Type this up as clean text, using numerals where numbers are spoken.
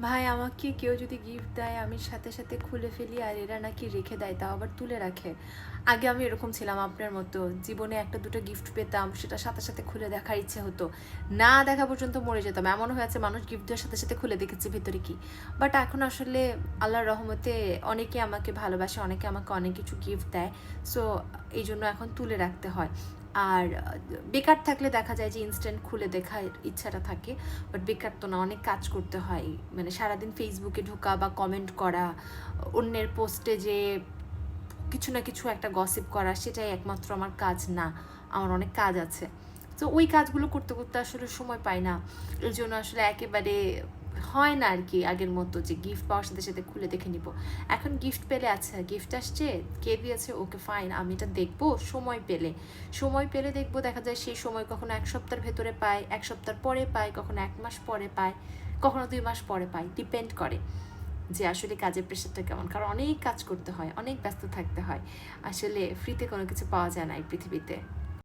ভাই আমাকে কেউ যদি গিফট দেয় আমি সাথে সাথে খুলে ফেলি, আর এরা নাকি রেখে দেয়, তাও আবার তুলে রাখে। আগে আমি এরকম ছিলাম আপনার মতো, জীবনে একটা দুটো গিফট পেতাম সেটা সাথে সাথে খুলে দেখার ইচ্ছে হতো, না দেখা পর্যন্ত মরে যেতাম। এমন হয়েছে মানুষ গিফট দেওয়ার সাথে সাথে খুলে দেখেছি ভিতরে কি। বাট এখন আসলে আল্লাহর রহমতে অনেকে আমাকে ভালোবাসে, অনেকে আমাকে অনেক কিছু গিফট দেয়। সো এই জন্য এখন তুলে রাখতে হয়। আর বেকার থাকলে দেখা যায় যে ইনস্ট্যান্ট খুলে দেখার ইচ্ছাটা থাকে, বাট বেকার তো না, অনেক কাজ করতে হয়। মানে সারাদিন ফেসবুকে ঢোকা বা কমেন্ট করা, অন্যের পোস্টে যে কিছু না কিছু একটা গসিপ করা, সেটাই একমাত্র আমার কাজ না, আমার অনেক কাজ আছে। তো ওই কাজগুলো করতে করতে আসলে সময় পাই না। এর জন্য আসলে একেবারে হয় না আর কি আগের মতো যে গিফট পাওয়ার সাথে সাথে খুলে দেখে নিব। এখন গিফট পেলে, আচ্ছা গিফট আসছে, কে দিয়েছে, ওকে ফাইন, আমি এটা দেখবো সময় পেলে। সময় পেলে দেখবো, দেখা যায় সেই সময় কখনো এক সপ্তাহের ভেতরে পাই, এক সপ্তাহ পরে পাই, কখনো এক মাস পরে পাই, কখনো 2 মাস পরে পাই, ডিপেন্ড করে যে আসলে কাজের প্রেশারটা কেমন। কারণ অনেক কাজ করতে হয়, অনেক ব্যস্ত থাকতে হয়, আসলে ফ্রিতে কোনো কিছু পাওয়া যায় না এই পৃথিবীতে।